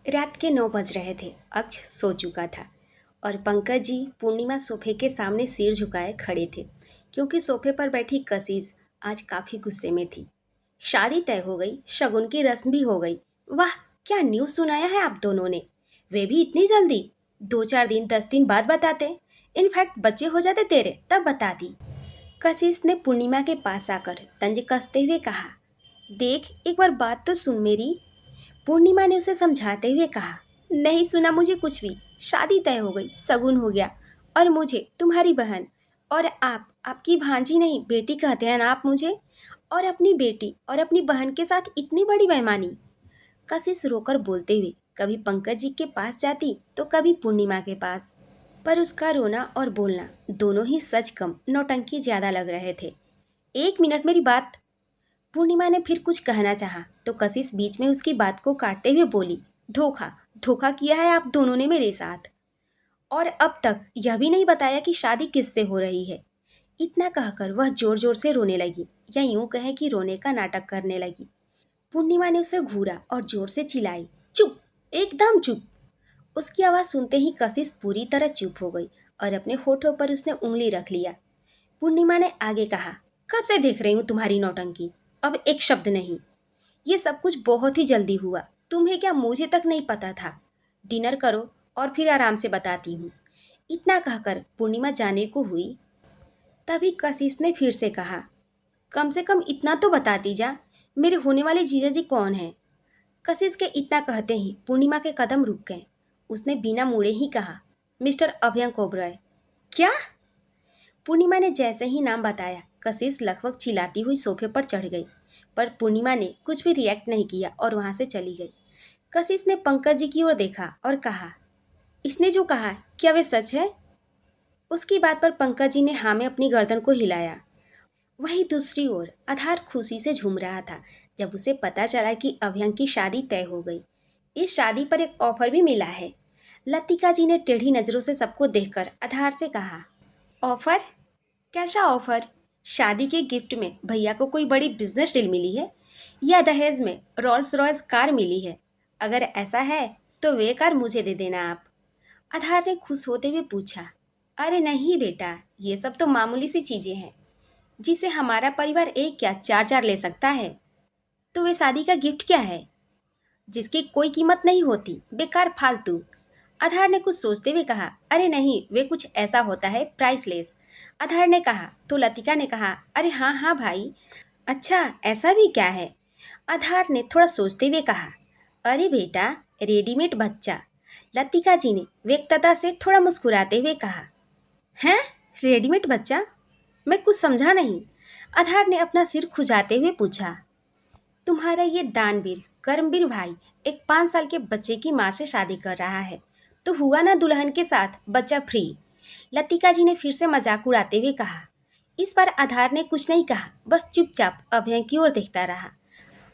रात के 9 बज रहे थे। अक्ष सो चुका था और पंकज जी पूर्णिमा सोफे के सामने सिर झुकाए खड़े थे, क्योंकि सोफे पर बैठी कशिश आज काफी गुस्से में थी। शादी तय हो गई, शगुन की रस्म भी हो गई। वाह, क्या न्यूज़ सुनाया है आप दोनों ने, वे भी इतनी जल्दी। 2-4 दिन 10 दिन बाद बताते। इनफैक्ट बच्चे हो जाते तेरे तब बताती। कशिश ने पूर्णिमा के पास आकर तंज कसते हुए कहा, देख एक बार बात तो सुन मेरी। पूर्णिमा ने उसे समझाते हुए कहा, नहीं सुना मुझे कुछ भी। शादी तय हो गई, शगुन हो गया और मुझे तुम्हारी बहन और आप आपकी भांजी नहीं बेटी कहते हैं ना आप मुझे, और अपनी बेटी और अपनी बहन के साथ इतनी बड़ी बेईमानी। कशिश रोकर बोलते हुए कभी पंकज जी के पास जाती तो कभी पूर्णिमा के पास, पर उसका रोना और बोलना दोनों ही सच कम नौटंकी ज्यादा लग रहे थे। 1 मिनट मेरी बात। पूर्णिमा ने फिर कुछ कहना चाहा तो कशिश बीच में उसकी बात को काटते हुए बोली, धोखा धोखा किया है आप दोनों ने मेरे साथ, और अब तक यह भी नहीं बताया कि शादी किससे हो रही है। इतना कहकर वह जोर जोर से रोने लगी, या यूं कहें कि रोने का नाटक करने लगी। पूर्णिमा ने उसे घूरा और जोर से चिल्लाई, चुप, एकदम चुप। उसकी आवाज़ सुनते ही कशिश पूरी तरह चुप हो गई और अपने होठों पर उसने उंगली रख लिया। पूर्णिमा ने आगे कहा, कब से देख रही हूँ तुम्हारी नौटंकी, अब एक शब्द नहीं। ये सब कुछ बहुत ही जल्दी हुआ, तुम्हें क्या मुझे तक नहीं पता था। डिनर करो और फिर आराम से बताती हूँ। इतना कहकर पूर्णिमा जाने को हुई, तभी कशिश ने फिर से कहा, कम से कम इतना तो बताती जा, मेरे होने वाले जीजा जी कौन हैं। कशिश के इतना कहते ही पूर्णिमा के कदम रुक गए। उसने बिना मुड़े ही कहा, मिस्टर अभयंक ओबरॉय। क्या? पूर्णिमा ने जैसे ही नाम बताया, कशिश लगभग चिल्लाती हुई सोफे पर चढ़ गई, पर पूर्णिमा ने कुछ भी रिएक्ट नहीं किया और वहां से चली गई। कशिश ने पंकज जी की ओर देखा और कहा, इसने जो कहा क्या वे सच है? उसकी बात पर पंकज जी ने हाँ में अपनी गर्दन को हिलाया। वहीं दूसरी ओर आधार खुशी से झूम रहा था जब उसे पता चला कि अभयंक की शादी तय हो गई। इस शादी पर एक ऑफर भी मिला है। लतिका जी ने टेढ़ी नजरों से सबको देखकर आधार से कहा, ऑफर? कैसा ऑफर? शादी के गिफ्ट में भैया को कोई बड़ी बिजनेस डील मिली है, या दहेज में रोल्स रॉयस कार मिली है? अगर ऐसा है तो वे कार मुझे दे देना आप। आधार ने खुश होते हुए पूछा, अरे नहीं बेटा, ये सब तो मामूली सी चीजें हैं जिसे हमारा परिवार एक क्या चार चार ले सकता है। तो वे शादी का गिफ्ट क्या है जिसकी कोई कीमत नहीं होती, बेकार फालतू। आधार ने कुछ सोचते हुए कहा, अरे नहीं, वे कुछ ऐसा होता है प्राइसलेस। आधार ने कहा तो लतिका ने कहा, अरे हाँ हाँ भाई, अच्छा ऐसा भी क्या है? आधार ने थोड़ा सोचते हुए कहा, अरे बेटा, रेडीमेड बच्चा। लतिका जी ने व्यक्तता से थोड़ा मुस्कुराते हुए कहा, हैं, रेडीमेड बच्चा? मैं कुछ समझा नहीं। आधार ने अपना सिर खुजाते हुए पूछा, तुम्हारा ये दानवीर कर्मवीर भाई एक 5 साल के बच्चे की माँ से शादी कर रहा है, तो हुआ ना दुल्हन के साथ बच्चा फ्री। लतिका जी ने फिर से मजाक उड़ाते हुए कहा। इस बार आधार ने कुछ नहीं कहा, बस चुपचाप अभय की ओर देखता रहा।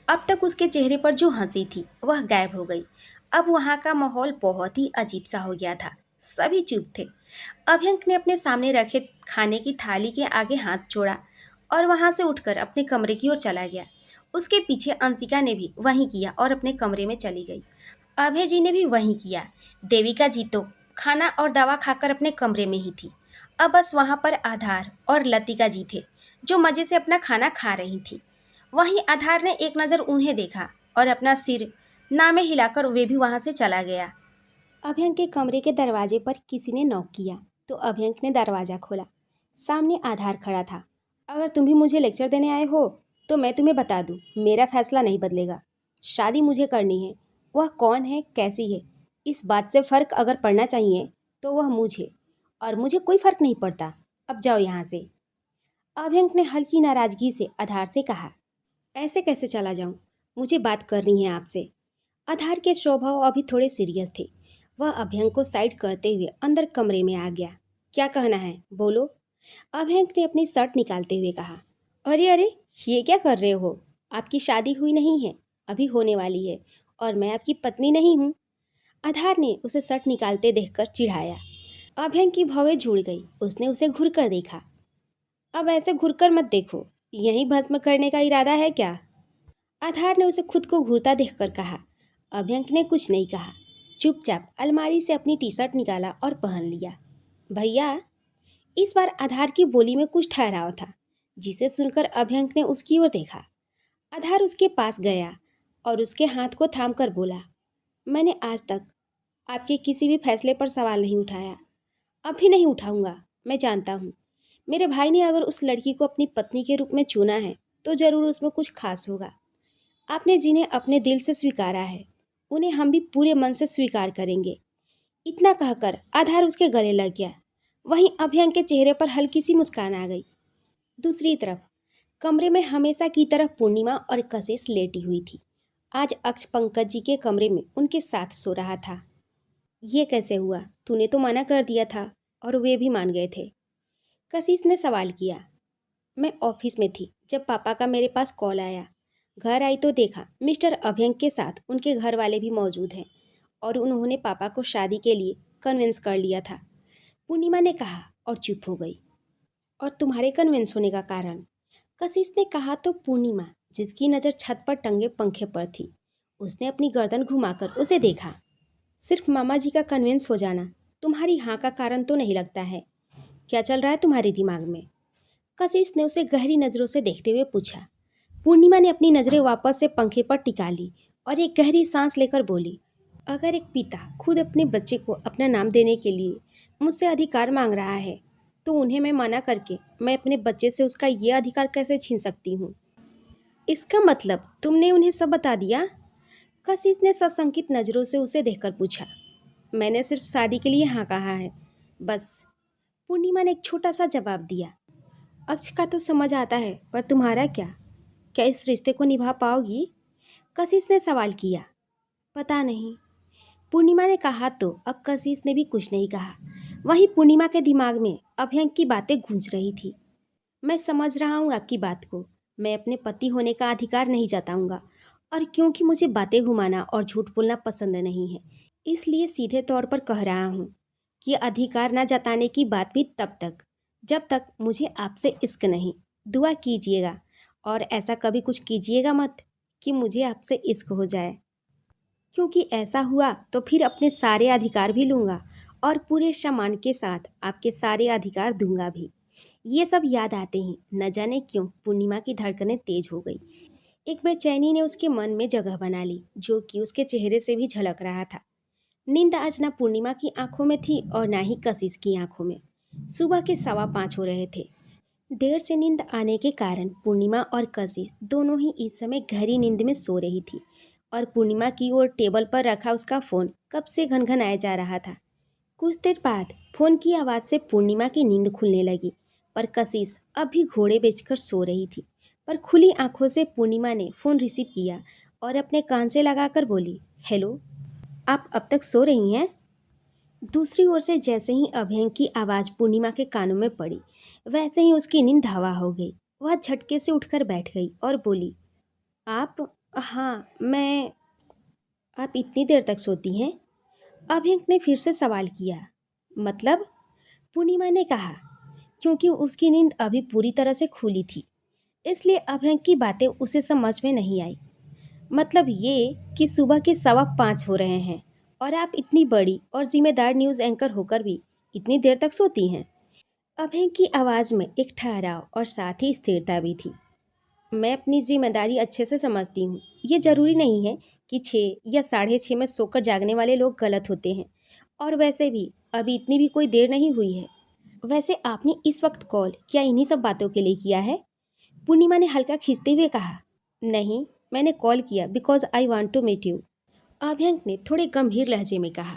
अब तक उसके चेहरे पर जो हंसी थी वह गायब हो गई। अब वहाँ का माहौल बहुत ही अजीब सा हो गया था। सभी चुप थे। अभयंक ने अपने सामने रखे खाने की थाली के आगे हाथ जोड़ा और वहां से उठकर अपने कमरे की ओर चला गया। उसके पीछे अंशिका ने भी वही किया और अपने कमरे में चली गई। अभय जी ने भी वही किया। देविका जी तो खाना और दवा खाकर अपने कमरे में ही थी। अब बस वहां पर आधार और लतिका जी थे, जो मजे से अपना खाना खा रही थी। वहीं आधार ने एक नज़र उन्हें देखा और अपना सिर ना में हिलाकर वे भी वहां से चला गया। अभयंक के कमरे के दरवाजे पर किसी ने नॉक किया तो अभयंक ने दरवाज़ा खोला। सामने आधार खड़ा था। अगर तुम भी मुझे लेक्चर देने आए हो तो मैं तुम्हें बता दूं, मेरा फैसला नहीं बदलेगा। शादी मुझे करनी है। वह कौन है, कैसी है, इस बात से फ़र्क अगर पड़ना चाहिए तो वह मुझे, और मुझे कोई फ़र्क नहीं पड़ता। अब जाओ यहाँ से। अभयंक ने हल्की नाराज़गी से आधार से कहा। ऐसे कैसे चला जाऊँ? मुझे बात करनी है आपसे। आधार के स्वभाव अभी थोड़े सीरियस थे। वह अभयंक को साइड करते हुए अंदर कमरे में आ गया। क्या कहना है, बोलो। अभयंक ने अपनी शर्ट निकालते हुए कहा। अरे अरे, ये क्या कर रहे हो? आपकी शादी हुई नहीं है, अभी होने वाली है, और मैं आपकी पत्नी नहीं हूँ। आधार ने उसे शर्ट निकालते देखकर चिढ़ाया। अभयंक की भवें जुड़ गई। उसने उसे घूर कर देखा। अब ऐसे घूरकर मत देखो, यहीं भस्म करने का इरादा है क्या? आधार ने उसे खुद को घूरता देखकर कहा। अभ्यंक ने कुछ नहीं कहा, चुपचाप अलमारी से अपनी टी शर्ट निकाला और पहन लिया। भैया, इस बार आधार की बोली में कुछ ठहराव था, जिसे सुनकर अभ्यंक ने उसकी ओर देखा। आधार उसके पास गया और उसके हाथ को थाम कर बोला, मैंने आज तक आपके किसी भी फैसले पर सवाल नहीं उठाया, अब भी नहीं उठाऊंगा। मैं जानता हूँ मेरे भाई ने अगर उस लड़की को अपनी पत्नी के रूप में चुना है तो ज़रूर उसमें कुछ खास होगा। आपने जिन्हें अपने दिल से स्वीकारा है उन्हें हम भी पूरे मन से स्वीकार करेंगे। इतना कहकर आधार उसके गले लग गया। वहीं अभ्यंक के चेहरे पर हल्की सी मुस्कान आ गई। दूसरी तरफ कमरे में हमेशा की तरह पूर्णिमा और कशिश लेटी हुई थी। आज अक्ष पंकज जी के कमरे में उनके साथ सो रहा था। ये कैसे हुआ? तूने तो मना कर दिया था और वे भी मान गए थे। कशिश ने सवाल किया। मैं ऑफिस में थी जब पापा का मेरे पास कॉल आया। घर आई तो देखा मिस्टर अभ्यंक के साथ उनके घर वाले भी मौजूद हैं और उन्होंने पापा को शादी के लिए कन्विंस कर लिया था। पूर्णिमा ने कहा और चुप हो गई। और तुम्हारे कन्विंस होने का कारण? कशिश ने कहा तो पूर्णिमा, जिसकी नज़र छत पर टंगे पंखे पर थी, उसने अपनी गर्दन घुमाकर उसे देखा। सिर्फ मामा जी का कन्विंस हो जाना तुम्हारी हाँ का कारण तो नहीं लगता है। क्या चल रहा है तुम्हारे दिमाग में? कशिश ने उसे गहरी नज़रों से देखते हुए पूछा। पूर्णिमा ने अपनी नज़रें वापस से पंखे पर टिका ली और एक गहरी सांस लेकर बोली, अगर एक पिता खुद अपने बच्चे को अपना नाम देने के लिए मुझसे अधिकार मांग रहा है तो उन्हें मैं मना करके मैं अपने बच्चे से उसका ये अधिकार कैसे छीन सकती हूँ? इसका मतलब तुमने उन्हें सब बता दिया? कशिश ने सशंकित नज़रों से उसे देखकर पूछा। मैंने सिर्फ शादी के लिए हाँ कहा है, बस। पूर्णिमा ने एक छोटा सा जवाब दिया। अक्ष का तो समझ आता है, पर तुम्हारा क्या? क्या इस रिश्ते को निभा पाओगी? कशिश ने सवाल किया। पता नहीं, पूर्णिमा ने कहा तो अब कशिश ने भी कुछ नहीं कहा। वहीं पूर्णिमा के दिमाग में अभ्यंक की बातें गूंज रही थी। मैं समझ रहा हूँ आपकी बात को। मैं अपने पति होने का अधिकार नहीं जताऊंगा, और क्योंकि मुझे बातें घुमाना और झूठ बोलना पसंद नहीं है, इसलिए सीधे तौर पर कह रहा हूँ कि अधिकार न जताने की बात भी तब तक जब तक मुझे आपसे इश्क नहीं। दुआ कीजिएगा और ऐसा कभी कुछ कीजिएगा मत कि मुझे आपसे इश्क हो जाए, क्योंकि ऐसा हुआ तो फिर अपने सारे अधिकार भी लूँगा और पूरे सम्मान के साथ आपके सारे अधिकार दूंगा भी। ये सब याद आते ही न जाने क्यों पूर्णिमा की धड़कनें तेज हो गई। एक बेचैनी ने उसके मन में जगह बना ली, जो कि उसके चेहरे से भी झलक रहा था। नींद आज ना पूर्णिमा की आंखों में थी और ना ही कशिश की आंखों में। सुबह के 5:15 हो रहे थे। देर से नींद आने के कारण पूर्णिमा और कशिश दोनों ही इस समय गहरी नींद में सो रही थी और पूर्णिमा की ओर टेबल पर रखा उसका फ़ोन कब से घनघनाया जा रहा था। कुछ देर बाद फ़ोन की आवाज़ से पूर्णिमा की नींद खुलने लगी, पर कशिश अब भी घोड़े बेचकर सो रही थी। पर खुली आंखों से पूर्णिमा ने फ़ोन रिसीव किया और अपने कान से लगाकर बोली, हेलो, आप अब तक सो रही हैं? दूसरी ओर से जैसे ही अभ्यंक की आवाज़ पूर्णिमा के कानों में पड़ी, वैसे ही उसकी नींद हवा हो गई। वह झटके से उठकर बैठ गई और बोली, आप? हाँ, मैं। आप इतनी देर तक सोती हैं? अभ्यंक ने फिर से सवाल किया। मतलब? पूर्णिमा ने कहा, क्योंकि उसकी नींद अभी पूरी तरह से खुली थी, इसलिए अभ्यंक की बातें उसे समझ में नहीं आई। मतलब ये कि सुबह के 5:15 हो रहे हैं और आप इतनी बड़ी और जिम्मेदार न्यूज़ एंकर होकर भी इतनी देर तक सोती हैं। अभय की आवाज़ में एक ठहराव और साथ ही स्थिरता भी थी। मैं अपनी जिम्मेदारी अच्छे से समझती हूँ। ये ज़रूरी नहीं है कि 6 या 6:30 में सोकर जागने वाले लोग गलत होते हैं, और वैसे भी अभी इतनी भी कोई देर नहीं हुई है। वैसे आपने इस वक्त कॉल क्या इन्हीं सब बातों के लिए किया है? पूर्णिमा ने हल्का खींचते हुए कहा। नहीं, मैंने कॉल किया because I want to meet you. Abhyank ने थोड़े गंभीर लहजे में कहा।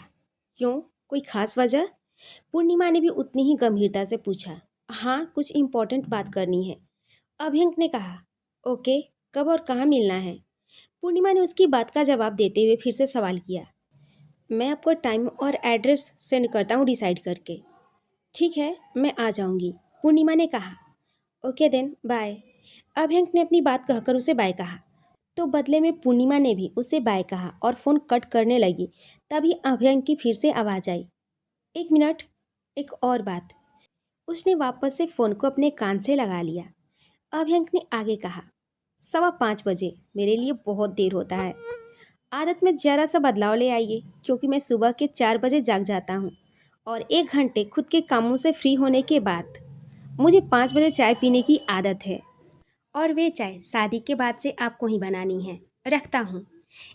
क्यों, कोई खास वजह? पूर्णिमा ने भी उतनी ही गंभीरता से पूछा। हाँ, कुछ इम्पोर्टेंट बात करनी है, अभ्यंक ने कहा। ओके, कब और कहाँ मिलना है? पूर्णिमा ने उसकी बात का जवाब देते हुए फिर से सवाल किया। मैं आपको टाइम और एड्रेस सेंड करता हूँ डिसाइड करके। ठीक है, मैं आ जाऊँगी, पूर्णिमा ने कहा। Okay then, bye. अभ्यंक ने अपनी बात कहकर उसे बाय कहा, तो बदले में पूर्णिमा ने भी उसे बाय कहा और फ़ोन कट करने लगी। तभी अभ्यंक की फिर से आवाज़ आई। एक मिनट, एक और बात। उसने वापस से फ़ोन को अपने कान से लगा लिया। अभ्यंक ने आगे कहा, 5:15 बजे मेरे लिए बहुत देर होता है। आदत में ज़रा सा बदलाव ले आइए, क्योंकि मैं सुबह के 4 बजे जाग जाता हूँ और 1 घंटे खुद के कामों से फ्री होने के बाद मुझे 5 बजे चाय पीने की आदत है। और वे चाय शादी के बाद से आपको ही बनानी है। रखता हूँ।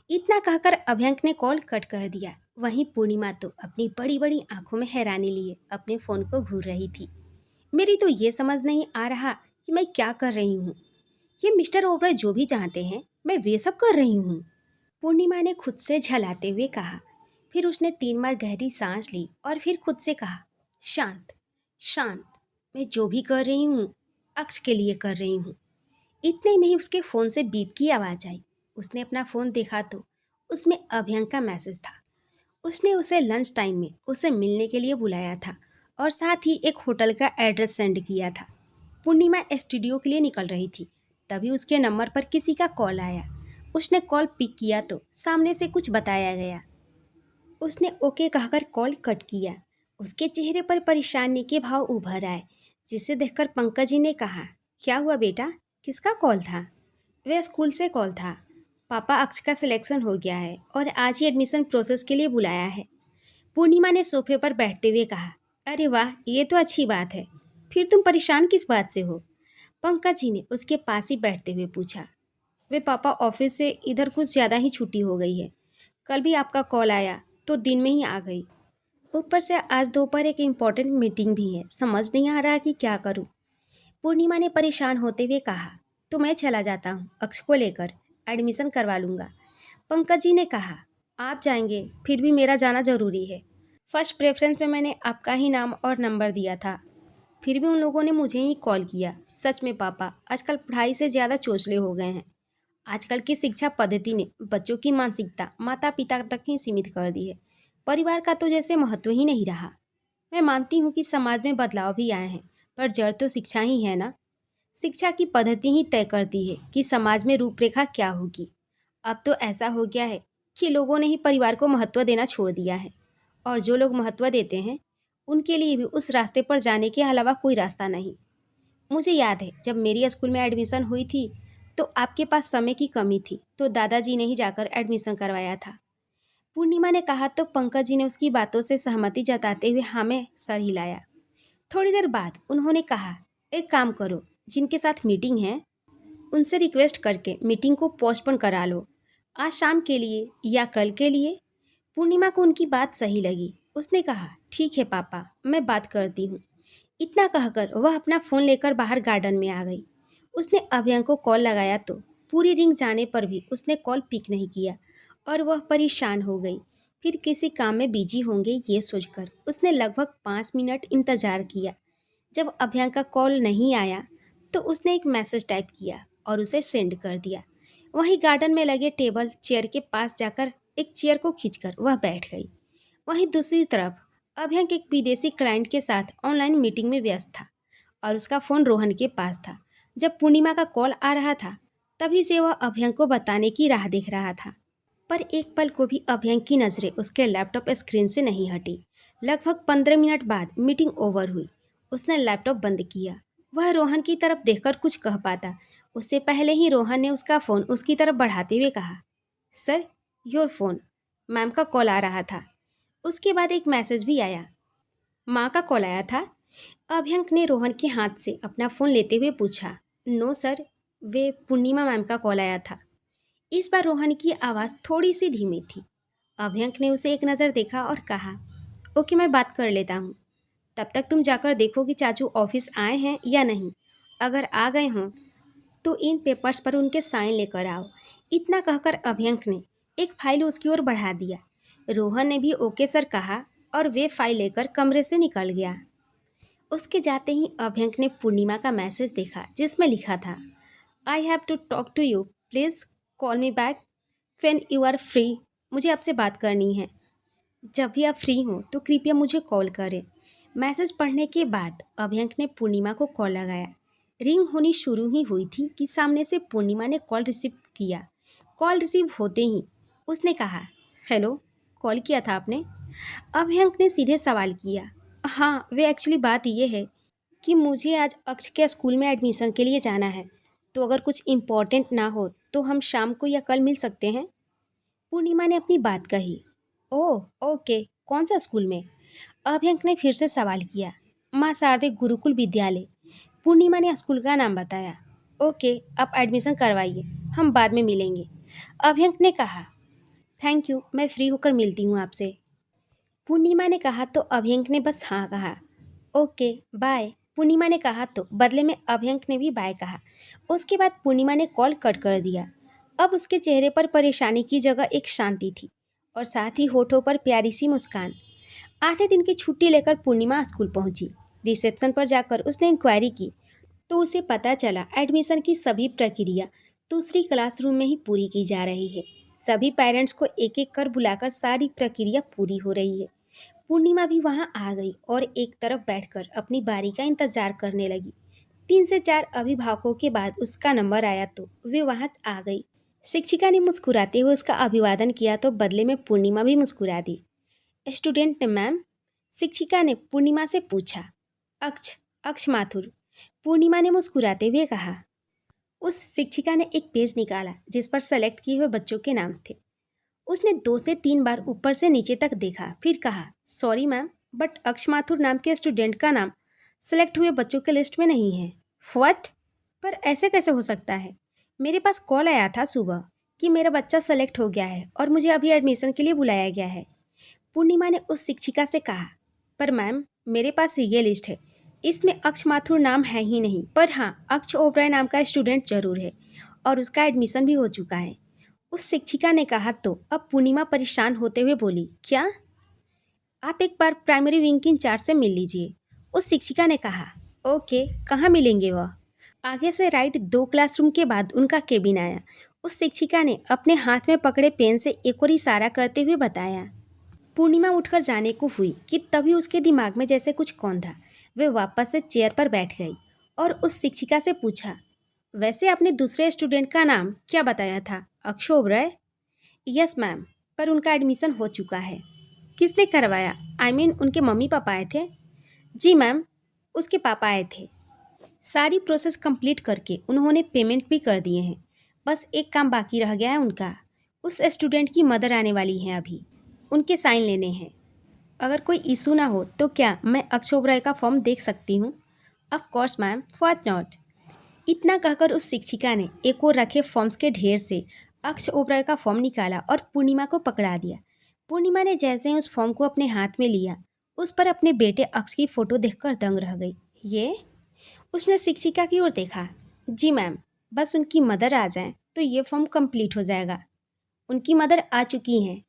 इतना कहकर अभ्यंक ने कॉल कट कर दिया। वहीं पूर्णिमा तो अपनी बड़ी बड़ी आंखों में हैरानी लिए अपने फ़ोन को घूर रही थी। मेरी तो ये समझ नहीं आ रहा कि मैं क्या कर रही हूँ। ये मिस्टर ओबराय जो भी चाहते हैं मैं वे सब कर रही हूँ। पूर्णिमा ने खुद से झलाते हुए कहा। फिर उसने 3 बार गहरी सांस ली और फिर खुद से कहा, शांत, शांत। मैं जो भी कर रही हूँ अक्ष के लिए कर रही हूँ। इतने में ही उसके फ़ोन से बीप की आवाज़ आई। उसने अपना फ़ोन देखा तो उसमें अभ्यंक का मैसेज था। उसने उसे लंच टाइम में उसे मिलने के लिए बुलाया था और साथ ही एक होटल का एड्रेस सेंड किया था। पूर्णिमा स्टूडियो के लिए निकल रही थी, तभी उसके नंबर पर किसी का कॉल आया। उसने कॉल पिक किया तो सामने से कुछ बताया गया। उसने ओके कहकर कॉल कट किया। उसके चेहरे पर परेशानी के भाव उभर आए, जिसे देखकर पंकज जी ने कहा, क्या हुआ बेटा, किसका कॉल था? वह स्कूल से कॉल था। पापा अक्ष का सिलेक्शन हो गया है और आज ही एडमिशन प्रोसेस के लिए बुलाया है। पूर्णिमा ने सोफे पर बैठते हुए कहा, अरे वाह, ये तो अच्छी बात है। फिर तुम परेशान किस बात से हो? पंकज जी ने उसके पास ही बैठते हुए पूछा। वे पापा ऑफिस से इधर कुछ ज़्यादा ही छुट्टी हो गई है। कल भी आपका कॉल आया तो दिन में ही आ गई। ऊपर से आज दोपहर एक इम्पॉर्टेंट मीटिंग भी है, समझ नहीं आ रहा कि क्या करूं। पूर्णिमा ने परेशान होते हुए कहा, तो मैं चला जाता हूँ, अक्ष को लेकर एडमिशन करवा लूँगा। पंकज जी ने कहा, आप जाएंगे, फिर भी मेरा जाना ज़रूरी है। फर्स्ट प्रेफरेंस में मैंने आपका ही नाम और नंबर दिया था, फिर भी उन लोगों ने मुझे ही कॉल किया। सच में पापा आजकल पढ़ाई से ज़्यादा चोचले हो गए हैं। आजकल की शिक्षा पद्धति ने बच्चों की मानसिकता माता पिता तक ही सीमित कर दी है। परिवार का तो जैसे महत्व ही नहीं रहा। मैं मानती हूँ कि समाज में बदलाव भी आए हैं, पर जड़ तो शिक्षा ही है ना। शिक्षा की पद्धति ही तय करती है कि समाज में रूपरेखा क्या होगी। अब तो ऐसा हो गया है कि लोगों ने ही परिवार को महत्व देना छोड़ दिया है, और जो लोग महत्व देते हैं उनके लिए भी उस रास्ते पर जाने के अलावा कोई रास्ता नहीं। मुझे याद है जब मेरी स्कूल में एडमिशन हुई थी तो आपके पास समय की कमी थी, तो दादाजी ने ही जाकर एडमिशन करवाया था। पूर्णिमा ने कहा तो पंकज जी ने उसकी बातों से सहमति जताते हुए हाँ में सर हिलाया। थोड़ी देर बाद उन्होंने कहा, एक काम करो, जिनके साथ मीटिंग है उनसे रिक्वेस्ट करके मीटिंग को पोस्टपोन करा लो, आज शाम के लिए या कल के लिए। पूर्णिमा को उनकी बात सही लगी। उसने कहा, ठीक है पापा, मैं बात करती हूँ। इतना कहकर वह अपना फ़ोन लेकर बाहर गार्डन में आ गई। उसने अभ्यंक को कॉल लगाया तो पूरी रिंग जाने पर भी उसने कॉल पिक नहीं किया और वह परेशान हो गई। फिर किसी काम में बिजी होंगे ये सोचकर उसने लगभग 5 मिनट इंतज़ार किया। जब अभ्यंक का कॉल नहीं आया तो उसने एक मैसेज टाइप किया और उसे सेंड कर दिया। वहीं गार्डन में लगे टेबल चेयर के पास जाकर एक चेयर को खींचकर वह बैठ गई। वहीं दूसरी तरफ अभ्यंक एक विदेशी क्लाइंट के साथ ऑनलाइन मीटिंग में व्यस्त था और उसका फ़ोन रोहन के पास था। जब पूर्णिमा का कॉल आ रहा था तभी से वह अभ्यंक को बताने की राह देख रहा था, पर एक पल को भी अभ्यंक की नज़रें उसके लैपटॉप स्क्रीन से नहीं हटी। लगभग 15 मिनट बाद मीटिंग ओवर हुई। उसने लैपटॉप बंद किया। वह रोहन की तरफ देखकर कुछ कह पाता उससे पहले ही रोहन ने उसका फ़ोन उसकी तरफ बढ़ाते हुए कहा, सर, योर फ़ोन, मैम का कॉल आ रहा था। उसके बाद एक मैसेज भी आया, माँ का कॉल आया था। अभ्यंक ने रोहन के हाथ से अपना फ़ोन लेते हुए पूछा, नो सर, वे पूर्णिमा मैम का कॉल आया था। इस बार रोहन की आवाज़ थोड़ी सी धीमी थी। अभ्यंक ने उसे एक नज़र देखा और कहा, ओके, मैं बात कर लेता हूँ। तब तक तुम जाकर देखो कि चाचू ऑफिस आए हैं या नहीं। अगर आ गए हों तो इन पेपर्स पर उनके साइन लेकर आओ। इतना कहकर अभ्यंक ने एक फाइल उसकी ओर बढ़ा दिया। रोहन ने भी ओके सर कहा और वे फाइल लेकर कमरे से निकल गया। उसके जाते ही अभ्यंक ने पूर्णिमा का मैसेज देखा जिसमें लिखा था, I have to talk to you, please call me back when you are free. मुझे आपसे बात करनी है, जब भी आप फ्री हों तो कृपया मुझे कॉल करें। मैसेज पढ़ने के बाद अभ्यंक ने पूर्णिमा को कॉल लगाया। रिंग होनी शुरू ही हुई थी कि सामने से पूर्णिमा ने कॉल रिसीव किया। कॉल रिसीव होते ही उसने कहा, हेलो, कॉल किया था आपने? अभ्यंक ने सीधे सवाल किया। हाँ, वे एक्चुअली बात ये है कि मुझे आज अक्ष के स्कूल में एडमिशन के लिए जाना है, तो अगर कुछ इम्पोर्टेंट ना हो तो हम शाम को या कल मिल सकते हैं। पूर्णिमा ने अपनी बात कही। ओह ओके, कौन सा स्कूल में? अभ्यंक ने फिर से सवाल किया। माँ शारदे गुरुकुल विद्यालय। पूर्णिमा ने स्कूल का नाम बताया। ओके, आप एडमिशन करवाइए, हम बाद में मिलेंगे, अभ्यंक ने कहा। थैंक यू, मैं फ्री होकर मिलती हूँ आपसे, पूर्णिमा ने कहा तो अभ्यंक ने बस हाँ कहा। ओके बाय, पूर्णिमा ने कहा तो बदले में अभ्यंक ने भी बाय कहा। उसके बाद पूर्णिमा ने कॉल कट कर दिया। अब उसके चेहरे पर परेशानी की जगह एक शांति थी और साथ ही होठों पर प्यारी सी मुस्कान। आधे दिन की छुट्टी लेकर पूर्णिमा स्कूल पहुंची। रिसेप्शन पर जाकर उसने इंक्वायरी की तो उसे पता चला एडमिशन की सभी प्रक्रिया दूसरी क्लासरूम में ही पूरी की जा रही है। सभी पेरेंट्स को एक एक कर बुलाकर सारी प्रक्रिया पूरी हो रही है। पूर्णिमा भी वहां आ गई और एक तरफ बैठकर अपनी बारी का इंतजार करने लगी। 3 से 4 अभिभावकों के बाद उसका नंबर आया तो वे वहां आ गई। शिक्षिका ने मुस्कुराते हुए उसका अभिवादन किया तो बदले में पूर्णिमा भी मुस्कुरा दी। स्टूडेंट ने मैम, शिक्षिका ने पूर्णिमा से पूछा। अक्ष अक्ष माथुर, पूर्णिमा ने मुस्कुराते हुए कहा। उस शिक्षिका ने एक पेज निकाला जिस पर सेलेक्ट किए हुए बच्चों के नाम थे। उसने 2 से 3 बार ऊपर से नीचे तक देखा, फिर कहा, सॉरी मैम, बट अक्ष माथुर नाम के स्टूडेंट का नाम सेलेक्ट हुए बच्चों के लिस्ट में नहीं है। व्हाट? पर ऐसे कैसे हो सकता है? मेरे पास कॉल आया था सुबह कि मेरा बच्चा सेलेक्ट हो गया है और मुझे अभी एडमिशन के लिए बुलाया गया है, पूर्णिमा ने उस शिक्षिका से कहा। पर मैम, मेरे पास ये लिस्ट है, इसमें अक्ष माथुर नाम है ही नहीं, पर हाँ, अक्ष ओबराय नाम का स्टूडेंट जरूर है और उसका एडमिशन भी हो चुका है, उस शिक्षिका ने कहा। तो अब पूर्णिमा परेशान होते हुए बोली, क्या? आप एक बार प्राइमरी विंग की इंचार्ज से मिल लीजिए, उस शिक्षिका ने कहा। ओके, कहाँ मिलेंगे वह? आगे से राइट 2 क्लासरूम के बाद उनका केबिन आया। उस शिक्षिका ने अपने हाथ में पकड़े पेन से एक और इशारा करते हुए बताया। पूर्णिमा उठकर जाने को हुई कि तभी उसके दिमाग में जैसे कुछ कौंधा। वे वापस से चेयर पर बैठ गई और उस शिक्षिका से पूछा, वैसे आपने दूसरे स्टूडेंट का नाम क्या बताया था? अक्ष ओबराय? यस मैम, पर उनका एडमिशन हो चुका है। किसने करवाया? आई मीन उनके मम्मी पापा आए थे? जी मैम, उसके पापा आए थे। सारी प्रोसेस कंप्लीट करके उन्होंने पेमेंट भी कर दिए हैं, बस एक काम बाकी रह गया है उनका। उस स्टूडेंट की मदर आने वाली हैं अभी, उनके साइन लेने हैं। अगर कोई इशू ना हो तो क्या मैं अक्ष ओबराय का फॉर्म देख सकती हूँ? Of course ma'am, what not. इतना कहकर उस शिक्षिका ने एक और रखे फॉर्म्स के ढेर से अक्ष ओबराय का फॉर्म निकाला और पूर्णिमा को पकड़ा दिया। पूर्णिमा ने जैसे ही उस फॉर्म को अपने हाथ में लिया, उस पर अपने बेटे अक्ष की फ़ोटो देखकर दंग रह गई। ये? उसने शिक्षिका की ओर देखा। जी मैम, बस उनकी मदर आ जाएं तो ये फॉर्म कंप्लीट हो जाएगा। उनकी मदर आ चुकी हैं।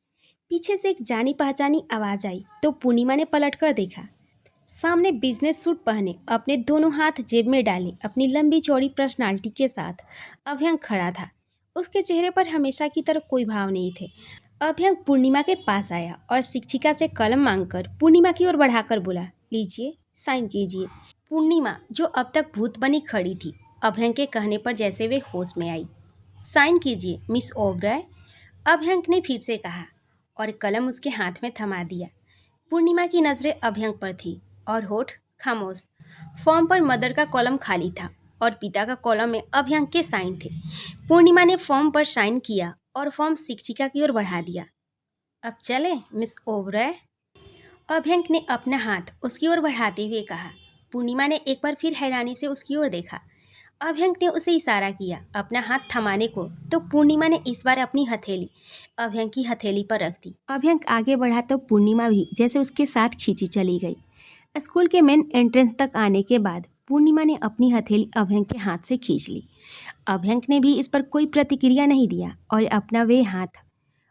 पीछे से एक जानी पहचानी आवाज़ आई तो पूर्णिमा ने पलटकर देखा। सामने बिजनेस सूट पहने, अपने दोनों हाथ जेब में डाले, अपनी लंबी चौड़ी पर्सनालिटी के साथ अभ्यंक खड़ा था। उसके चेहरे पर हमेशा की तरह कोई भाव नहीं थे। अभ्यंक पूर्णिमा के पास आया और शिक्षिका से कलम मांगकर पूर्णिमा की ओर बढ़ाकर बोला, लीजिए, साइन कीजिए। पूर्णिमा, जो अब तक भूत बनी खड़ी थी, अभ्यंक के कहने पर जैसे वे होश में आई। साइन कीजिए मिस ओबराय, अभ्यंक ने फिर से कहा और कलम उसके हाथ में थमा दिया। पूर्णिमा की नज़रें अभ्यंक पर थी और होठ खामोश। फॉर्म पर मदर का कॉलम खाली था और पिता का कॉलम में अभ्यंक के साइन थे। पूर्णिमा ने फॉर्म पर साइन किया और फॉर्म शिक्षिका की ओर बढ़ा दिया। अब चले मिस ओबराय, अभ्यंक ने अपना हाथ उसकी ओर बढ़ाते हुए कहा। पूर्णिमा ने एक बार फिर हैरानी से उसकी ओर देखा। अभ्यंक ने उसे इशारा किया अपना हाथ थमाने को, तो पूर्णिमा ने इस बार अपनी हथेली अभ्यंक की हथेली पर रख दी। अभ्यंक आगे बढ़ा तो पूर्णिमा भी जैसे उसके साथ खींची चली गई। स्कूल के मेन एंट्रेंस तक आने के बाद पूर्णिमा ने अपनी हथेली अभ्यंक के हाथ से खींच ली। अभ्यंक ने भी इस पर कोई प्रतिक्रिया नहीं दिया और अपना वे हाथ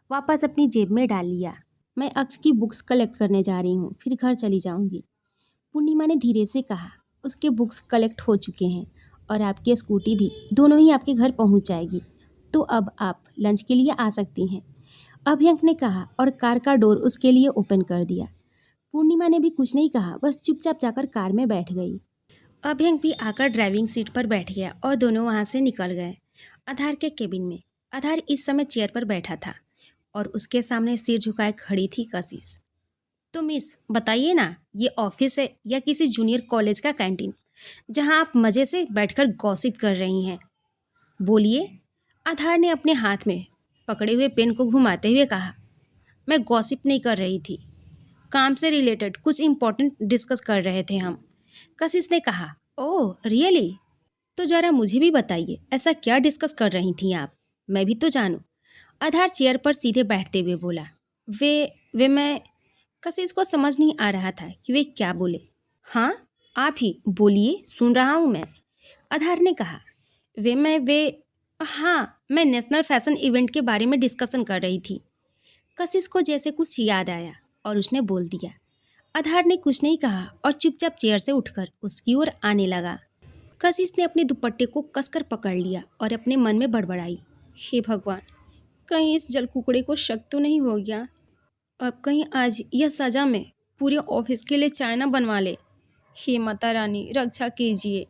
वापस अपनी जेब में डाल लिया। मैं अक्ष की बुक्स कलेक्ट करने जा रही हूँ, फिर घर चली जाऊँगी, पूर्णिमा ने धीरे से कहा। उसके बुक्स कलेक्ट हो चुके हैं और आपकी स्कूटी भी, दोनों ही आपके घर पहुंच जाएगी, तो अब आप लंच के लिए आ सकती हैं, अभ्यंक ने कहा और कार का डोर उसके लिए ओपन कर दिया। पूर्णिमा ने भी कुछ नहीं कहा, बस चुपचाप जाकर कार में बैठ गई। अभ्यंक भी आकर ड्राइविंग सीट पर बैठ गया और दोनों वहां से निकल गए। आधार के केबिन में आधार इस समय चेयर पर बैठा था और उसके सामने सिर झुकाए खड़ी थी कशिश। तो मिस, बताइए ना, ये ऑफिस है या किसी जूनियर कॉलेज का कैंटीन जहां आप मज़े से बैठकर गॉसिप कर रही हैं? बोलिए, आधार ने अपने हाथ में पकड़े हुए पेन को घुमाते हुए कहा। मैं गॉसिप नहीं कर रही थी, काम से रिलेटेड कुछ इम्पोर्टेंट डिस्कस कर रहे थे हम। कशिश ने कहा। Oh really? तो जरा मुझे भी बताइए, ऐसा क्या डिस्कस कर रही थी आप? मैं भी तो जानूं। आधार चेयर पर सीधे बैठते हुए बोला। वे मैं कशिश को समझ नहीं आ रहा था कि वे क्या बोले। हाँ आप ही बोलिए, सुन रहा हूँ मैं, आधार ने कहा। हाँ मैं नेशनल फैशन इवेंट के बारे में डिस्कशन कर रही थी। कशिश को जैसे कुछ याद आया और उसने बोल दिया। आधार ने कुछ नहीं कहा और चुपचाप चेयर से उठकर उसकी ओर आने लगा। कशिश ने अपने दुपट्टे को कसकर पकड़ लिया और अपने मन में बड़बड़ाई। हे भगवान, कहीं इस जलकुकड़े को शक तो नहीं हो गया? अब कहीं आज यह सजा में पूरे ऑफिस के लिए चाय न बनवा ले। हे माता रानी रक्षा कीजिए।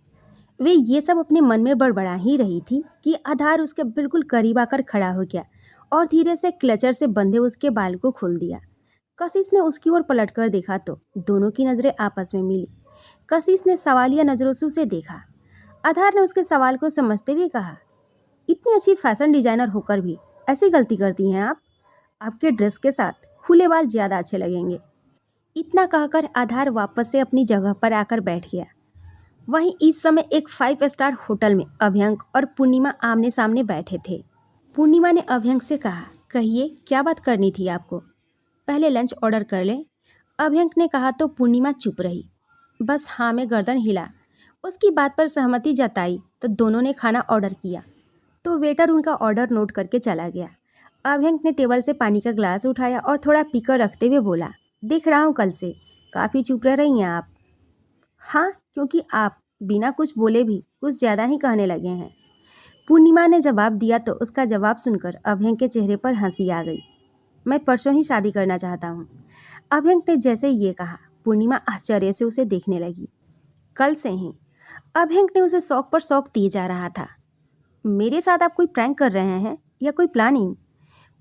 वे ये सब अपने मन में बड़बड़ा ही रही थी कि आधार उसके बिल्कुल करीब आकर खड़ा हो गया और धीरे से क्लचर से बंधे उसके बाल को खोल दिया। कशिश ने उसकी ओर पलटकर देखा तो दोनों की नज़रें आपस में मिली। कशिश ने सवालिया नज़रों से उसे देखा। आधार ने उसके सवाल को समझते हुए कहा, इतनी अच्छी फैशन डिजाइनर होकर भी ऐसी गलती करती हैं आप? आपके ड्रेस के साथ खुले बाल ज़्यादा अच्छे लगेंगे। इतना कहकर आधार वापस से अपनी जगह पर आकर बैठ गया। वहीं इस समय एक 5 स्टार होटल में अभ्यंक और पूर्णिमा आमने सामने बैठे थे। पूर्णिमा ने अभ्यंक से कहा, कहिए क्या बात करनी थी आपको? पहले लंच ऑर्डर कर लें। अभ्यंक ने कहा तो पूर्णिमा चुप रही, बस हाँ में गर्दन हिला। उसकी बात पर सहमति जताई तो दोनों ने खाना ऑर्डर किया तो वेटर उनका ऑर्डर नोट करके चला गया। अभ्यंक ने टेबल से पानी का ग्लास उठाया और थोड़ा पीकर रखते हुए बोला, देख रहा हूँ कल से काफ़ी चुप रह रही हैं आप। हाँ, क्योंकि आप बिना कुछ बोले भी कुछ ज़्यादा ही कहने लगे हैं। पूर्णिमा ने जवाब दिया तो उसका जवाब सुनकर अभ्यंक के चेहरे पर हंसी आ गई। मैं परसों ही शादी करना चाहता हूँ। अभ्यंक ने जैसे ये कहा, पूर्णिमा आश्चर्य से उसे देखने लगी। कल से ही? अभ्यंक ने उसे शौक पर शौक दिए जा रहा था। मेरे साथ आप कोई प्रैंक कर रहे हैं या कोई प्लानिंग?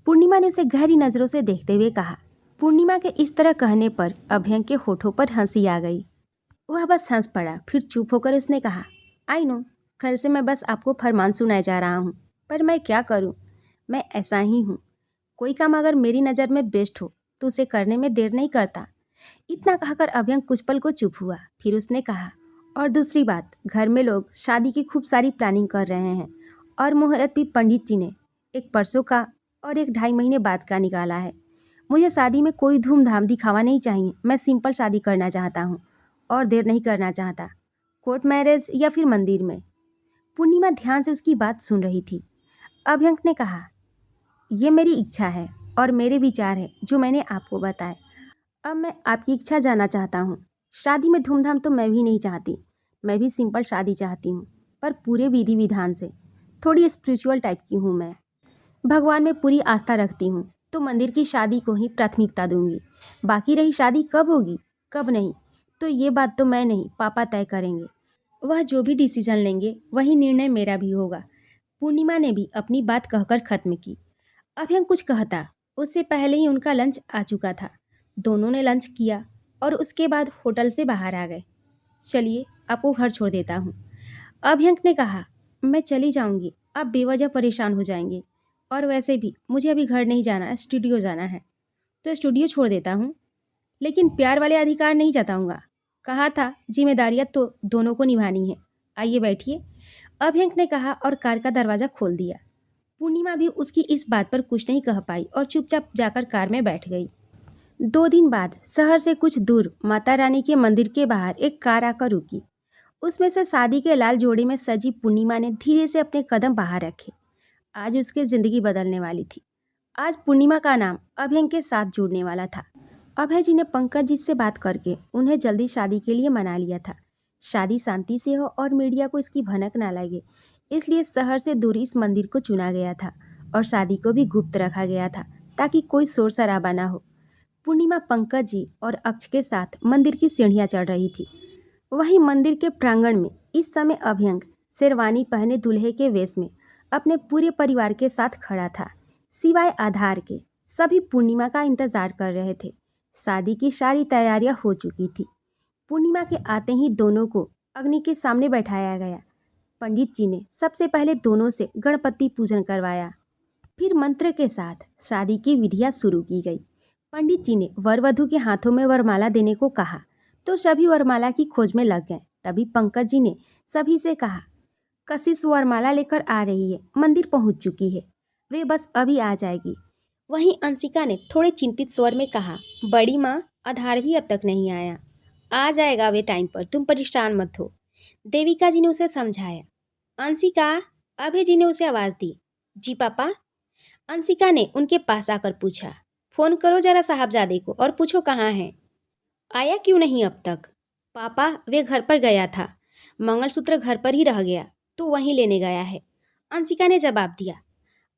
पूर्णिमा ने उसे गहरी नज़रों से देखते हुए कहा। पूर्णिमा के इस तरह कहने पर अभ्यंक के होठों पर हंसी आ गई। वह बस हंस पड़ा, फिर चुप होकर उसने कहा, आई नो, कल से मैं बस आपको फरमान सुनाए जा रहा हूँ, पर मैं क्या करूँ, मैं ऐसा ही हूँ। कोई काम अगर मेरी नज़र में बेस्ट हो तो उसे करने में देर नहीं करता। इतना कहकर अभ्यंक कुछ पल को चुप हुआ, फिर उसने कहा, और दूसरी बात, घर में लोग शादी की खूब सारी प्लानिंग कर रहे हैं और मुहूर्त भी पंडित जी ने एक परसों का और एक 2.5 महीने बाद का निकाला है। मुझे शादी में कोई धूमधाम दिखावा नहीं चाहिए। मैं सिंपल शादी करना चाहता हूँ और देर नहीं करना चाहता। कोर्ट मैरिज या फिर मंदिर में? पूर्णिमा ध्यान से उसकी बात सुन रही थी। अभ्यंक ने कहा, ये मेरी इच्छा है और मेरे विचार है जो मैंने आपको बताए। अब मैं आपकी इच्छा जानना चाहता हूँ। शादी में धूमधाम तो मैं भी नहीं चाहती, मैं भी सिंपल शादी चाहती हूँ, पर पूरे विधि विधान से। थोड़ी स्पिरिचुअल टाइप की हूँ मैं। भगवान में पूरी आस्था रखती हूँ तो मंदिर की शादी को ही प्राथमिकता दूंगी। बाकी रही शादी कब होगी कब नहीं, तो ये बात तो मैं नहीं, पापा तय करेंगे। वह जो भी डिसीजन लेंगे वही निर्णय मेरा भी होगा। पूर्णिमा ने भी अपनी बात कहकर खत्म की। अभ्यंक कुछ कहता उससे पहले ही उनका लंच आ चुका था। दोनों ने लंच किया और उसके बाद होटल से बाहर आ गए। चलिए आपको घर छोड़ देता हूँ, अभ्यंक ने कहा। मैं चली जाऊँगी, आप बेवजह परेशान हो जाएंगे, और वैसे भी मुझे अभी घर नहीं जाना, स्टूडियो जाना है, तो स्टूडियो छोड़ देता हूँ, लेकिन प्यार वाले अधिकार नहीं जताऊँगा। कहा था जिम्मेदारियाँ तो दोनों को निभानी है। आइए बैठिए, अभ्यंक ने कहा और कार का दरवाज़ा खोल दिया। पूर्णिमा भी उसकी इस बात पर कुछ नहीं कह पाई और चुपचाप जाकर कार में बैठ गई। 2 दिन बाद शहर से कुछ दूर माता रानी के मंदिर के बाहर एक कार आकर रुकी। उसमें से शादी के लाल जोड़े में सजी पूर्णिमा ने धीरे से अपने कदम बाहर रखे। आज उसकी ज़िंदगी बदलने वाली थी। आज पूर्णिमा का नाम अभय के साथ जुड़ने वाला था। अभय जी ने पंकज जी से बात करके उन्हें जल्दी शादी के लिए मना लिया था। शादी शांति से हो और मीडिया को इसकी भनक ना लगे, इसलिए शहर से दूर इस मंदिर को चुना गया था और शादी को भी गुप्त रखा गया था ताकि कोई शोर शराबा ना हो। पूर्णिमा पंकज जी और अक्ष के साथ मंदिर की सीढ़ियाँ चढ़ रही थी। वहीं मंदिर के प्रांगण में इस समय अभ्यंक शेरवानी पहने दूल्हे के वेश में अपने पूरे परिवार के साथ खड़ा था। सिवाय आधार के सभी पूर्णिमा का इंतजार कर रहे थे। शादी की सारी तैयारियां हो चुकी थी। पूर्णिमा के आते ही दोनों को अग्नि के सामने बैठाया गया। पंडित जी ने सबसे पहले दोनों से गणपति पूजन करवाया। फिर मंत्र के साथ शादी की विधियां शुरू की गई। पंडित जी ने वर वधू के हाथों में वरमाला देने को कहा तो सभी वरमाला की खोज में लग गए। तभी पंकज जी ने सभी से कहा, कशिश वरमाला लेकर आ रही है, मंदिर पहुंच चुकी है, वे बस अभी आ जाएगी। वहीं अंशिका ने थोड़े चिंतित स्वर में कहा, बड़ी माँ, आधार भी अब तक नहीं आया। आ जाएगा वे टाइम पर, तुम परेशान मत हो। देविका जी ने उसे समझाया। अंशिका, अभय जी ने उसे आवाज दी। जी पापा। अंशिका ने उनके पास आकर पूछा, फोन करो जरा साहबजादे को और पूछो कहाँ है, आया क्यों नहीं अब तक। पापा, वे घर पर गया था, मंगलसूत्र घर पर ही रह गया तो वहीं लेने गया है, अंशिका ने जवाब दिया।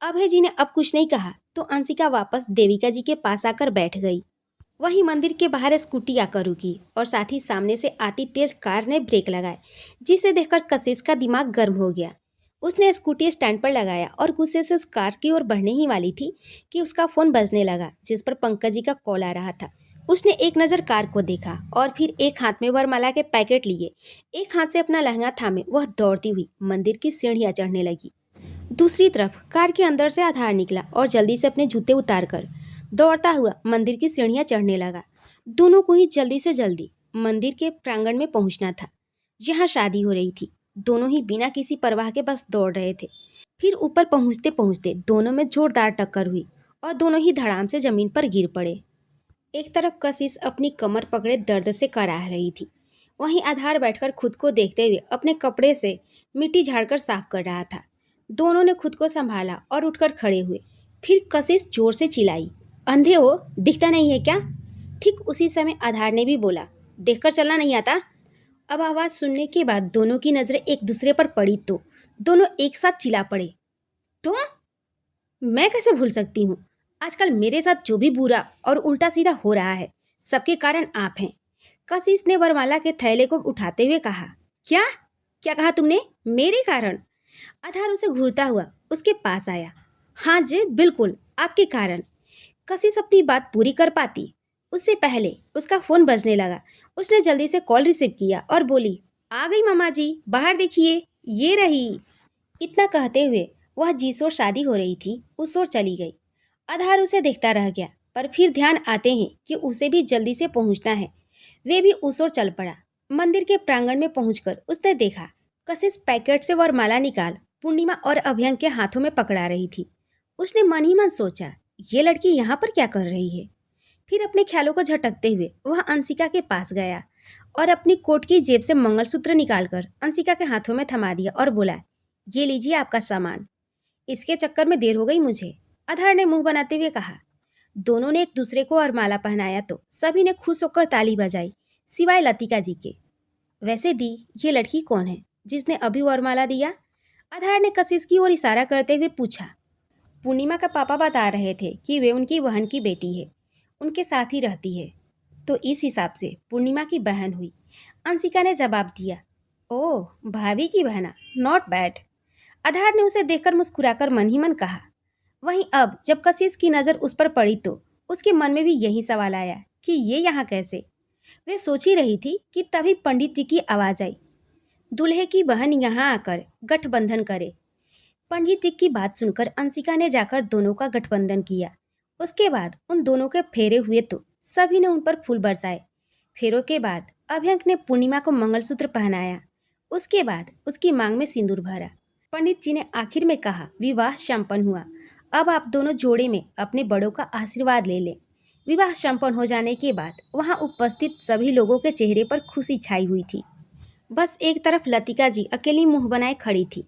अभय जी ने अब कुछ नहीं कहा तो अंशिका वापस देविका जी के पास आकर बैठ गई। वहीं मंदिर के बाहर स्कूटी आकर रुकी और साथ ही सामने से आती तेज कार ने ब्रेक लगाए, जिसे देखकर कशिश का दिमाग गर्म हो गया। उसने स्कूटी स्टैंड पर लगाया और गुस्से से उस कार की ओर बढ़ने ही वाली थी कि उसका फोन बजने लगा, जिस पर पंकज जी का कॉल आ रहा था। उसने एक नज़र कार को देखा और फिर एक हाथ में वरमाला के पैकेट लिए, एक हाथ से अपना लहंगा थामे वह दौड़ती हुई मंदिर की सीढ़ियां चढ़ने लगी। दूसरी तरफ कार के अंदर से आधार निकला और जल्दी से अपने जूते उतारकर दौड़ता हुआ मंदिर की सीढ़ियां चढ़ने लगा। दोनों को ही जल्दी से जल्दी मंदिर के प्रांगण में पहुंचना था, जहां शादी हो रही थी। दोनों ही बिना किसी परवाह के बस दौड़ रहे थे। फिर ऊपर पहुंचते पहुंचते दोनों में जोरदार टक्कर हुई और दोनों ही धड़ाम से जमीन पर गिर पड़े। एक तरफ कशिश अपनी कमर पकड़े दर्द से कराह रही थी, वहीं आधार बैठकर खुद को देखते हुए अपने कपड़े से मिट्टी झाड़कर साफ कर रहा था। दोनों ने खुद को संभाला और उठकर खड़े हुए। फिर कशिश जोर से चिल्लाई, अंधे हो, दिखता नहीं है क्या। ठीक उसी समय आधार ने भी बोला, देखकर चलना नहीं आता। अब आवाज सुनने के बाद दोनों की नजरें एक दूसरे पर पड़ी तो दोनों एक साथ चिल्ला पड़े, तुम। मैं कैसे भूल सकती हूँ, आजकल मेरे साथ जो भी बुरा और उल्टा सीधा हो रहा है, सबके कारण आप हैं। कशिश ने वरमाला के थैले को उठाते हुए कहा। क्या क्या कहा तुमने, मेरे कारण। आधार उसे घूरता हुआ उसके पास आया। हाँ जी बिल्कुल, आपके कारण। कशिश अपनी बात पूरी कर पाती उससे पहले उसका फोन बजने लगा। उसने जल्दी से कॉल रिसीव किया और बोली, आ गई मामा जी, बाहर देखिए, ये रही। इतना कहते हुए वह जिस ओर शादी हो रही थी उस ओर चली गई। आधार उसे देखता रह गया, पर फिर ध्यान आते हैं कि उसे भी जल्दी से पहुंचना है, वे भी उस ओर चल पड़ा। मंदिर के प्रांगण में पहुंचकर उसने देखा कशिश पैकेट से वरमाला निकाल पूर्णिमा और अभ्यंग के हाथों में पकड़ा रही थी। उसने मन ही मन सोचा, ये लड़की यहाँ पर क्या कर रही है। फिर अपने ख्यालों को झटकते हुए वह अंशिका के पास गया और अपनी कोट की जेब से मंगलसूत्र निकालकर अंशिका के हाथों में थमा दिया और बोला, ये लीजिए आपका सामान, इसके चक्कर में देर हो गई मुझे। आधार ने मुंह बनाते हुए कहा। दोनों ने एक दूसरे को वरमाला पहनाया तो सभी ने खुश होकर ताली बजाई, सिवाय लतिका जी के। वैसे दी, ये लड़की कौन है जिसने अभी वरमाला दिया। आधार ने कशिश की ओर इशारा करते हुए पूछा। पूर्णिमा का पापा बता रहे थे कि वे उनकी बहन की बेटी है, उनके साथ ही रहती है, तो इस हिसाब से पूर्णिमा की बहन हुई, अंशिका ने जवाब दिया। ओह, भाभी की बहना, नॉट बैड। आधार ने उसे देखकर मुस्कुराकर मन ही मन कहा। वहीं अब जब कशिश की नज़र उस पर पड़ी तो उसके मन में भी यही सवाल आया कि ये यहाँ कैसे। वे सोच ही रही थी कि तभी पंडित जी की आवाज़ आई, दूल्हे की बहन यहाँ आकर गठबंधन करे। पंडित जी की बात सुनकर अंशिका ने जाकर दोनों का गठबंधन किया। उसके बाद उन दोनों के फेरे हुए तो सभी ने उन पर फूल बरसाए। फेरों के बाद अभ्यंक ने पूर्णिमा को मंगलसूत्र पहनाया। उसके बाद उसकी मांग में सिंदूर भरा। पंडित जी ने आखिर में कहा, विवाह संपन्न हुआ, अब आप दोनों जोड़े में अपने बड़ों का आशीर्वाद ले लें। विवाह संपन्न हो जाने के बाद वहां उपस्थित सभी लोगों के चेहरे पर खुशी छाई हुई थी। बस एक तरफ लतिका जी अकेली मुंह बनाए खड़ी थी।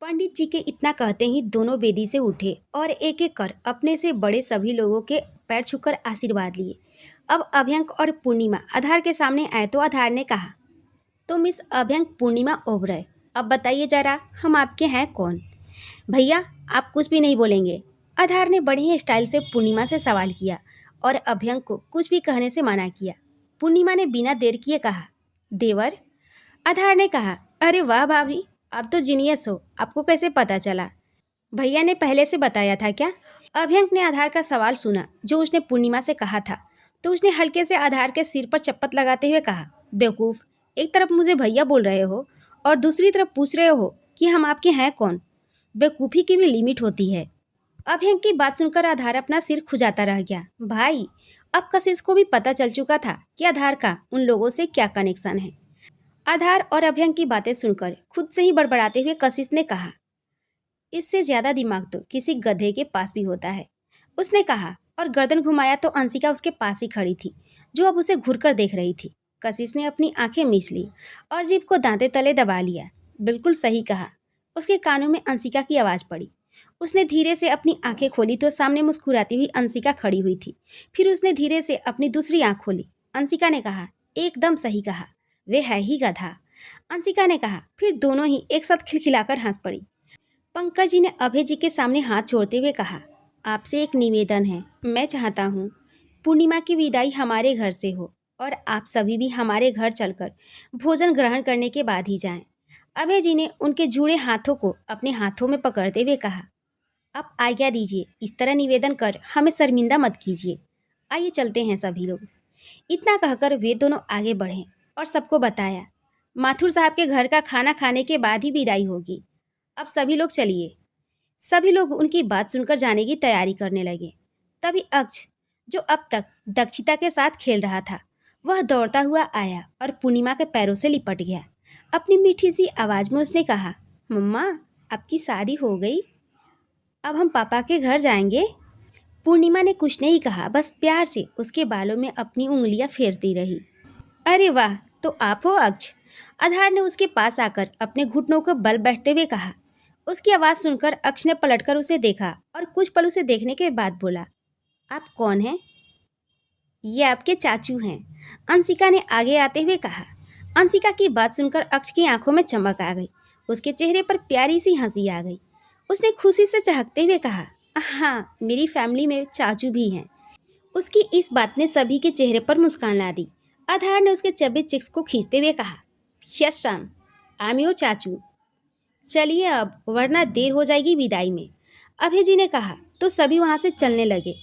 पंडित जी के इतना कहते ही दोनों वेदी से उठे और एक एक कर अपने से बड़े सभी लोगों के पैर छूकर आशीर्वाद लिए। अब अभ्यंक और पूर्णिमा आधार के सामने आए तो आधार ने कहा, तो मिस अभ्यंक पूर्णिमा ओबराय, अब बताइए जरा, हम आपके हैं कौन। भैया, आप कुछ भी नहीं बोलेंगे। आधार ने बड़े ही स्टाइल से पूर्णिमा से सवाल किया और अभ्यंक को कुछ भी कहने से मना किया। पूर्णिमा ने बिना देर किए कहा, देवर। आधार ने कहा, अरे वाह भाभी, आप तो जीनियस हो, आपको कैसे पता चला। भैया ने पहले से बताया था क्या। अभ्यंक ने आधार का सवाल सुना जो उसने पूर्णिमा से कहा था तो उसने हल्के से आधार के सिर पर चप्पत लगाते हुए कहा, बेवकूफ़, एक तरफ मुझे भैया बोल रहे हो और दूसरी तरफ पूछ रहे हो कि हम आपके हैं कौन। बेवकूफ़ी की भी लिमिट होती है। अभ्यंग की बात सुनकर आधार अपना सिर खुजाता रह गया। भाई, अब कशिश को भी पता चल चुका था कि आधार का उन लोगों से क्या कनेक्शन है। आधार और अभ्यंग की बातें सुनकर खुद से ही बड़बड़ाते हुए कशिश ने कहा, इससे ज्यादा दिमाग तो किसी गधे के पास भी होता है। उसने कहा और गर्दन घुमाया तो अंशिका उसके पास ही खड़ी थी, जो अब उसे घूरकर देख रही थी। कशिश ने अपनी आंखें मीच ली और जीभ को दांते तले दबा लिया। बिल्कुल सही कहा। उसके कानों में अंशिका की आवाज़ पड़ी। उसने धीरे से अपनी आंखें खोली तो सामने मुस्कुराती हुई अंशिका खड़ी हुई थी। फिर उसने धीरे से अपनी दूसरी आंख खोली। अंशिका ने कहा, एकदम सही कहा, वे है ही गधा। अंशिका ने कहा, फिर दोनों ही एक साथ खिलखिलाकर हंस पड़ी। पंकज जी ने अभय जी के सामने हाथ जोड़ते हुए कहा, आपसे एक निवेदन है। मैं चाहता हूँ पूर्णिमा की विदाई हमारे घर से हो और आप सभी भी हमारे घर चलकर भोजन ग्रहण करने के बाद ही जाएं। अभय जी ने उनके जुड़े हाथों को अपने हाथों में पकड़ते हुए कहा, आप आज्ञा दीजिए, इस तरह निवेदन कर हमें शर्मिंदा मत कीजिए। आइए चलते हैं सभी लोग। इतना कहकर वे दोनों आगे बढ़े और सबको बताया, माथुर साहब के घर का खाना खाने के बाद ही विदाई होगी। अब सभी लोग चलिए। सभी लोग उनकी बात सुनकर जाने की तैयारी करने लगे। तभी अक्ष, जो अब तक दक्षिता के साथ खेल रहा था, वह दौड़ता हुआ आया और पूर्णिमा के पैरों से लिपट गया। अपनी मीठी सी आवाज में उसने कहा, मम्मा, आपकी शादी हो गई, अब हम पापा के घर जाएंगे। पूर्णिमा ने कुछ नहीं कहा, बस प्यार से उसके बालों में अपनी उंगलियां फेरती रही। अरे वाह, तो आप हो अक्ष। आधार ने उसके पास आकर अपने घुटनों को बल बैठते हुए कहा। उसकी आवाज़ सुनकर अक्ष ने पलटकर उसे देखा और कुछ पल उसे देखने के बाद बोला, आप कौन हैं? ये आपके चाचू हैं, अंशिका ने आगे आते हुए कहा। अंशिका की बात सुनकर अक्ष की आंखों में चमक आ गई। उसके चेहरे पर प्यारी सी हंसी आ गई। उसने खुशी से चहकते हुए कहा, हाँ, मेरी फैमिली में चाचू भी हैं। उसकी इस बात ने सभी के चेहरे पर मुस्कान ला दी। आधार ने उसके चबे चिक्स को खींचते हुए कहा, यस शाम, आई एम योर चाचू। चलिए अब, वरना देर हो जाएगी विदाई में। अभय जी ने कहा तो सभी वहां से चलने लगे।